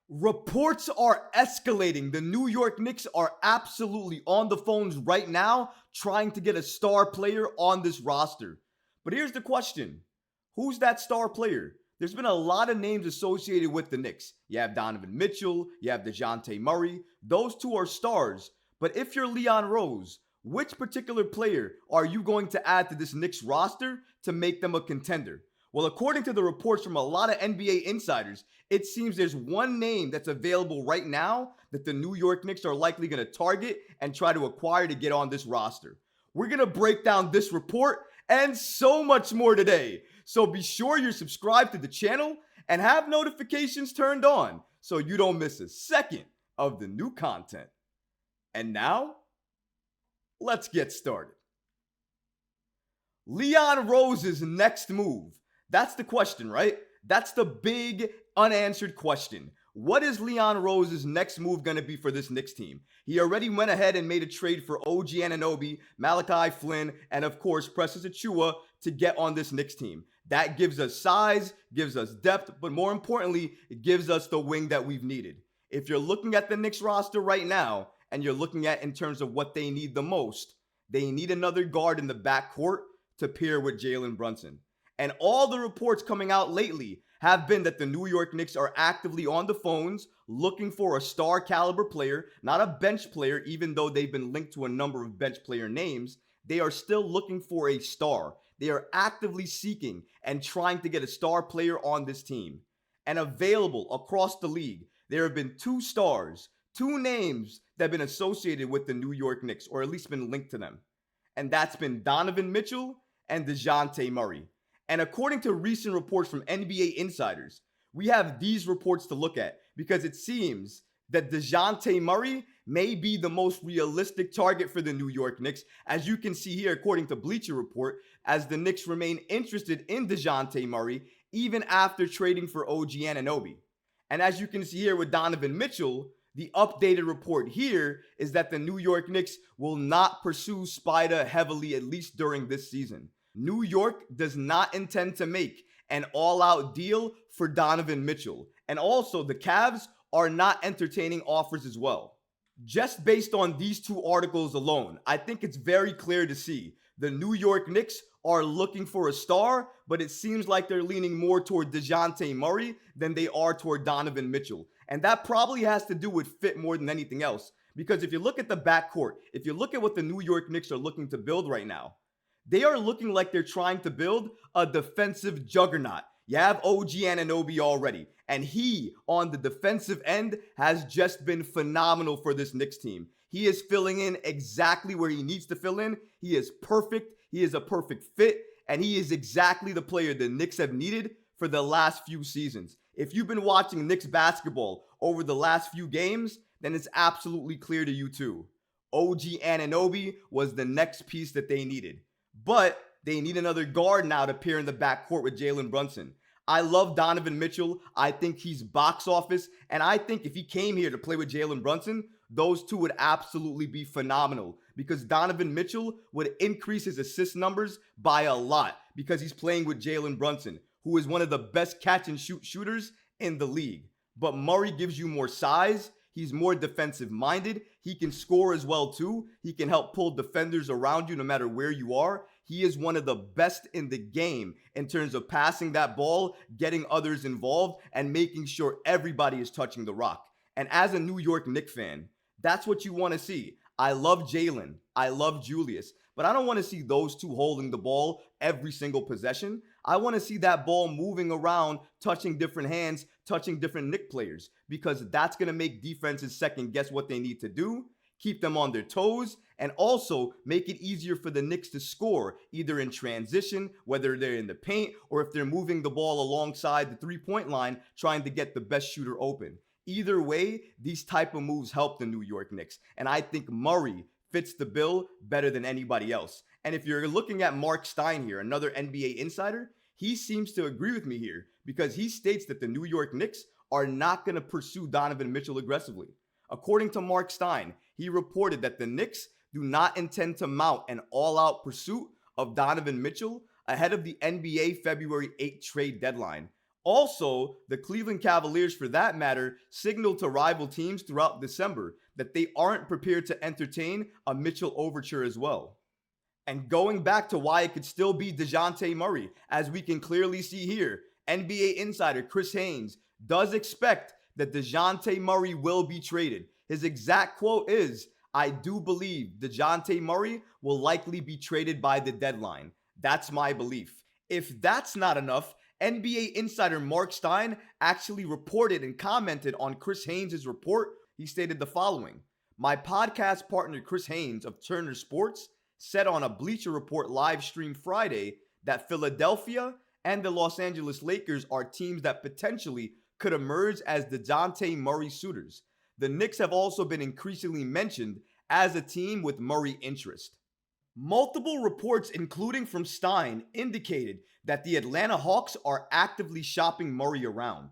Reports are escalating. The New York Knicks are absolutely on the phones right now trying to get a star player on this roster. But here's the question. Who's that star player? There's been a lot of names associated with the Knicks. You have Donovan Mitchell, you have DeJounte Murray. Those two are stars. But if you're Leon Rose, which particular player are you going to add to this Knicks roster to make them a contender? Well, according to the reports from a lot of NBA insiders, it seems there's one name that's available right now that the New York Knicks are likely going to target and try to acquire to get on this roster. We're going to break down this report and so much more today. So be sure you're subscribed to the channel and have notifications turned on so you don't miss a second of the new content. And now, let's get started. Leon Rose's next move. That's the question, right? That's the big unanswered question. What is Leon Rose's next move going to be for this Knicks team? He already went ahead and made a trade for OG Anunoby, Malachi Flynn, and of course Precious Achiuwa to get on this Knicks team. That gives us size, gives us depth, but more importantly, it gives us the wing that we've needed. If you're looking at the Knicks roster right now, and you're looking at in terms of what they need the most, they need another guard in the backcourt to pair with Jalen Brunson. And all the reports coming out lately have been that the New York Knicks are actively on the phones looking for a star caliber player, not a bench player, even though they've been linked to a number of bench player names. They are still looking for a star. They are actively seeking and trying to get a star player on this team. And available across the league, there have been two stars, two names that have been associated with the New York Knicks, or at least been linked to them. And that's been Donovan Mitchell and DeJounte Murray. And according to recent reports from NBA insiders, we have these reports to look at because it seems that DeJounte Murray may be the most realistic target for the New York Knicks, as you can see here according to Bleacher Report, as the Knicks remain interested in DeJounte Murray even after trading for OG Anunoby. And as you can see here with Donovan Mitchell, the updated report here is that the New York Knicks will not pursue Spida heavily, at least during this season. New York does not intend to make an all-out deal for Donovan Mitchell. And also, the Cavs are not entertaining offers as well. Just based on these two articles alone, I think it's very clear to see the New York Knicks are looking for a star, but it seems like they're leaning more toward DeJounte Murray than they are toward Donovan Mitchell. And that probably has to do with fit more than anything else. Because if you look at the backcourt, if you look at what the New York Knicks are looking to build right now, they are looking like they're trying to build a defensive juggernaut. You have OG Anunoby already, and he, on the defensive end, has just been phenomenal for this Knicks team. He is filling in exactly where he needs to fill in. He is perfect. He is a perfect fit, and he is exactly the player the Knicks have needed for the last few seasons. If you've been watching Knicks basketball over the last few games, then it's absolutely clear to you too. OG Anunoby was the next piece that they needed. But they need another guard now to pair in the backcourt with Jalen Brunson. I love Donovan Mitchell. I think he's box office. And I think if he came here to play with Jalen Brunson, those two would absolutely be phenomenal. Because Donovan Mitchell would increase his assist numbers by a lot. Because he's playing with Jalen Brunson, who is one of the best catch and shoot shooters in the league. But Murray gives you more size. He's more defensive minded. He can score as well too. He can help pull defenders around you no matter where you are. He is one of the best in the game in terms of passing that ball, getting others involved, and making sure everybody is touching the rock. And as a New York Knicks fan, that's what you want to see. I love Jalen. I love Julius. But I don't want to see those two holding the ball every single possession. I want to see that ball moving around, touching different hands, touching different Knicks players, because that's going to make defenses second guess what they need to do, keep them on their toes, and also make it easier for the Knicks to score, either in transition, whether they're in the paint, or if they're moving the ball alongside the three-point line, trying to get the best shooter open. Either way, these type of moves help the New York Knicks, and I think Murray fits the bill better than anybody else. And if you're looking at Mark Stein here, another NBA insider, he seems to agree with me here because he states that the New York Knicks are not going to pursue Donovan Mitchell aggressively. According to Mark Stein, he reported that the Knicks do not intend to mount an all-out pursuit of Donovan Mitchell ahead of the NBA February 8th trade deadline. Also, the Cleveland Cavaliers, for that matter, signaled to rival teams throughout December that they aren't prepared to entertain a Mitchell overture as well. And going back to why it could still be DeJounte Murray, as we can clearly see here, NBA insider Chris Haynes does expect that DeJounte Murray will be traded. His exact quote is, "I do believe DeJounte Murray will likely be traded by the deadline. That's my belief." If that's not enough, NBA insider Mark Stein actually reported and commented on Chris Haynes' report. He stated the following: "My podcast partner Chris Haynes of Turner Sports said on a Bleacher Report live stream Friday that Philadelphia and the Los Angeles Lakers are teams that potentially could emerge as DeJounte Murray suitors. The Knicks have also been increasingly mentioned as a team with Murray interest." Multiple reports, including from Stein, indicated that the Atlanta Hawks are actively shopping Murray around.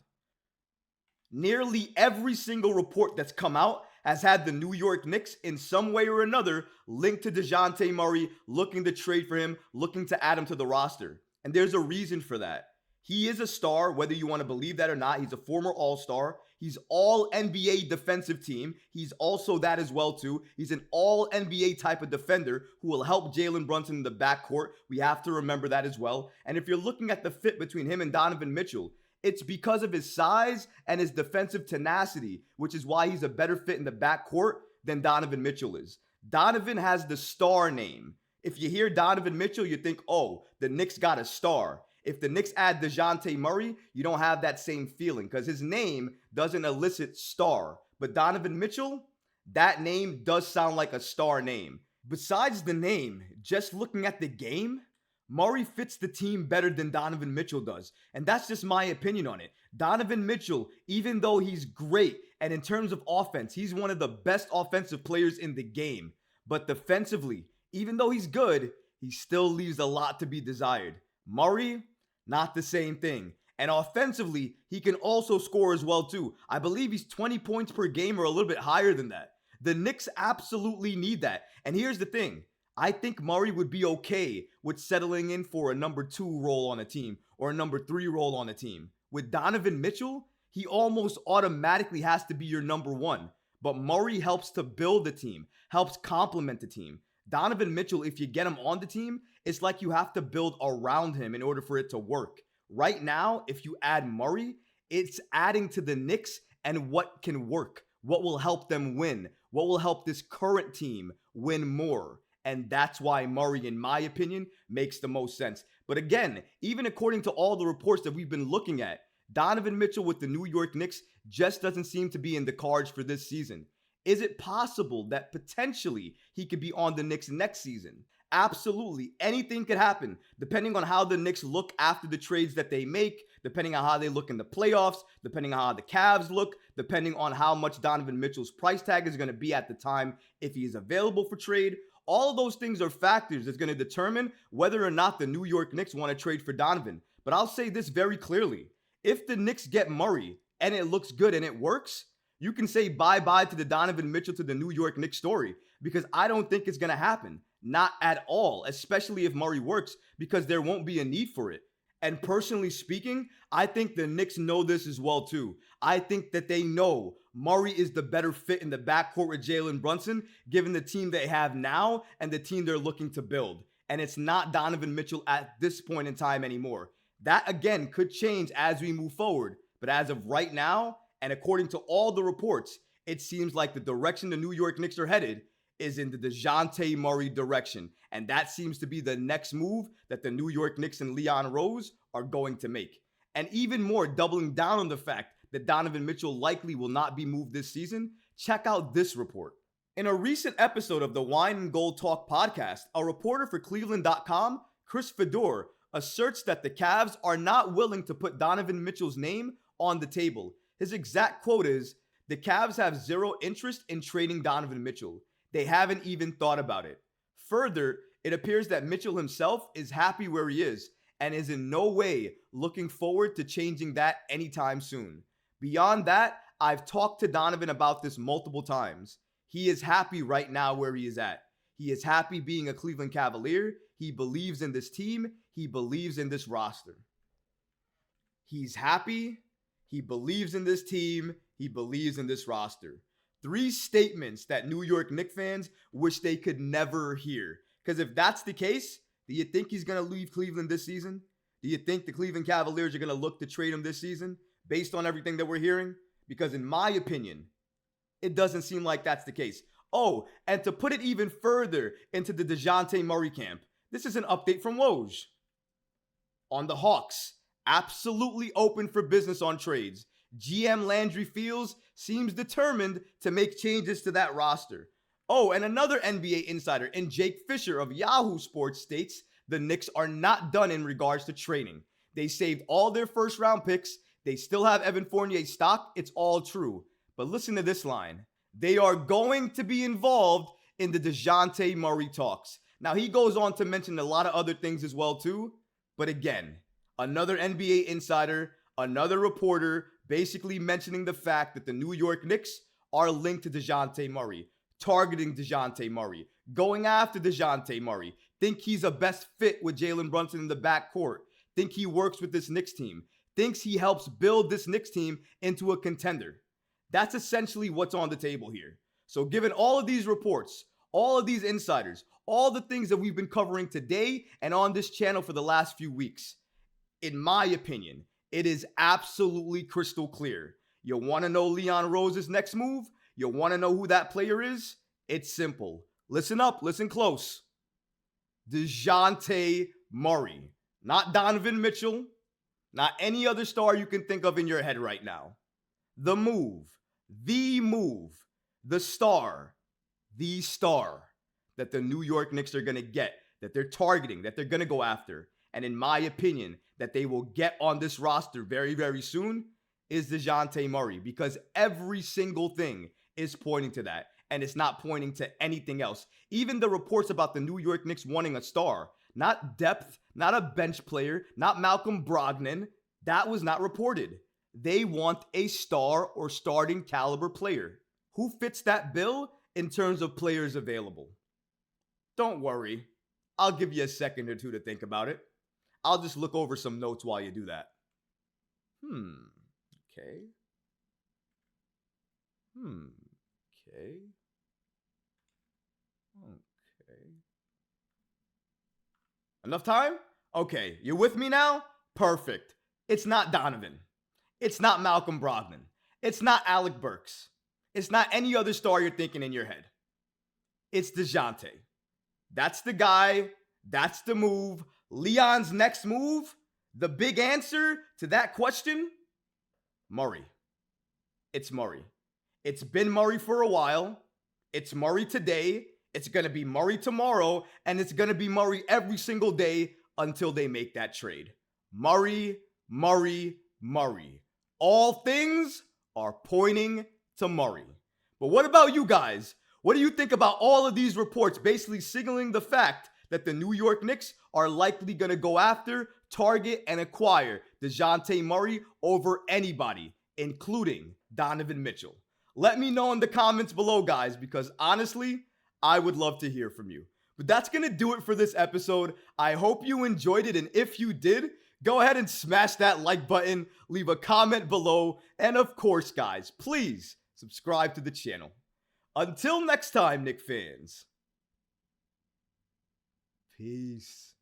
Nearly every single report that's come out has had the New York Knicks in some way or another linked to DeJounte Murray, looking to trade for him, looking to add him to the roster. And there's a reason for that. He is a star, whether you want to believe that or not. He's a former All-Star. He's all NBA defensive team. He's also that as well, too. He's an all NBA type of defender who will help Jalen Brunson in the backcourt. We have to remember that as well. And if you're looking at the fit between him and Donovan Mitchell, it's because of his size and his defensive tenacity, which is why he's a better fit in the backcourt than Donovan Mitchell is. Donovan has the star name. If you hear Donovan Mitchell, you think, oh, the Knicks got a star. If the Knicks add DeJounte Murray, you don't have that same feeling because his name doesn't elicit star. But Donovan Mitchell, that name does sound like a star name. Besides the name, just looking at the game, Murray fits the team better than Donovan Mitchell does. And that's just my opinion on it. Donovan Mitchell, even though he's great, and in terms of offense, he's one of the best offensive players in the game. But defensively, even though he's good, he still leaves a lot to be desired. Murray, not the same thing. And offensively, he can also score as well too. I believe he's 20 points per game or a little bit higher than that. The Knicks absolutely need that. And here's the thing. I think Murray would be okay with settling in for a number 2 role on a team or a number 3 role on a team. With Donovan Mitchell, he almost automatically has to be your number 1. But Murray helps to build the team, helps complement the team. Donovan Mitchell, if you get him on the team, it's like you have to build around him in order for it to work. Right now, if you add Murray, it's adding to the Knicks and what can work, what will help them win, what will help this current team win more. And that's why Murray, in my opinion, makes the most sense. But again, even according to all the reports that we've been looking at, Donovan Mitchell with the New York Knicks just doesn't seem to be in the cards for this season. Is it possible that potentially he could be on the Knicks next season? Absolutely. Anything could happen depending on how the Knicks look after the trades that they make, depending on how they look in the playoffs, depending on how the Cavs look, depending on how much Donovan Mitchell's price tag is going to be at the time if he is available for trade. All of those things are factors that's going to determine whether or not the New York Knicks want to trade for Donovan. But I'll say this very clearly. If the Knicks get Murray and it looks good and it works, you can say bye-bye to the Donovan Mitchell to the New York Knicks story because I don't think it's going to happen. Not at all, especially if Murray works because there won't be a need for it. And personally speaking, I think the Knicks know this as well too. I think that they know Murray is the better fit in the backcourt with Jalen Brunson, given the team they have now and the team they're looking to build. And it's not Donovan Mitchell at this point in time anymore. That, again, could change as we move forward. But as of right now, and according to all the reports, it seems like the direction the New York Knicks are headed is in the DeJounte Murray direction. And that seems to be the next move that the New York Knicks and Leon Rose are going to make. And even more, doubling down on the fact that Donovan Mitchell likely will not be moved this season, check out this report. In a recent episode of the Wine and Gold Talk podcast, a reporter for Cleveland.com, Chris Fedor, asserts that the Cavs are not willing to put Donovan Mitchell's name on the table. His exact quote is, "The Cavs have zero interest in trading Donovan Mitchell. They haven't even thought about it." Further, it appears that Mitchell himself is happy where he is and is in no way looking forward to changing that anytime soon. Beyond that, I've talked to Donovan about this multiple times. He is happy right now where he is at. He is happy being a Cleveland Cavalier. He believes in this team. He believes in this roster. He's happy. He believes in this team. He believes in this roster. 3 statements that New York Knicks fans wish they could never hear. Because if that's the case, do you think he's going to leave Cleveland this season? Do you think the Cleveland Cavaliers are going to look to trade him this season based on everything that we're hearing? Because in my opinion, it doesn't seem like that's the case. Oh, and to put it even further into the DeJounte Murray camp, this is an update from Woj. On the Hawks, absolutely open for business on trades. GM Landry Fields seems determined to make changes to that roster. Oh, and another NBA insider in Jake Fisher of Yahoo Sports states the Knicks are not done in regards to trading. They saved all their first round picks. They still have Evan Fournier stock. It's all true. But listen to this line. They are going to be involved in the DeJounte Murray talks. Now, he goes on to mention a lot of other things as well, too. But again, another NBA insider, another reporter basically mentioning the fact that the New York Knicks are linked to DeJounte Murray, targeting DeJounte Murray, going after DeJounte Murray, think he's a best fit with Jalen Brunson in the backcourt, think he works with this Knicks team, thinks he helps build this Knicks team into a contender. That's essentially what's on the table here. So given all of these reports, all of these insiders, all the things that we've been covering today and on this channel for the last few weeks, in my opinion, it is absolutely crystal clear. You want to know Leon Rose's next move? You want to know who that player is? It's simple. Listen up, listen close. DeJounte Murray. Not Donovan Mitchell. Not any other star you can think of in your head right now. The move, the star that the New York Knicks are going to get, that they're targeting, that they're going to go after, and in my opinion, that they will get on this roster very, very soon, is DeJounte Murray, because every single thing is pointing to that, and it's not pointing to anything else. Even the reports about the New York Knicks wanting a star, not depth, not a bench player, not Malcolm Brogdon, that was not reported. They want a star or starting caliber player. Who fits that bill in terms of players available? Don't worry. I'll give you a second or two to think about it. I'll just look over some notes while you do that. Okay. Okay. Enough time? Okay, you with me now? Perfect. It's not Donovan. It's not Malcolm Brogdon. It's not Alec Burks. It's not any other star you're thinking in your head. It's DeJounte. That's the guy. That's the move. Leon's next move, the big answer to that question, Murray. It's Murray. It's been Murray for a while. It's Murray today. It's going to be Murray tomorrow. And it's going to be Murray every single day until they make that trade. Murray, Murray, Murray. All things are pointing to Murray. But what about you guys? What do you think about all of these reports basically signaling the fact that the New York Knicks are likely going to go after, target, and acquire DeJounte Murray over anybody, including Donovan Mitchell? Let me know in the comments below, guys, because honestly, I would love to hear from you. But that's going to do it for this episode. I hope you enjoyed it, and if you did, go ahead and smash that like button, leave a comment below, and of course, guys, please subscribe to the channel. Until next time, Knicks fans. Peace.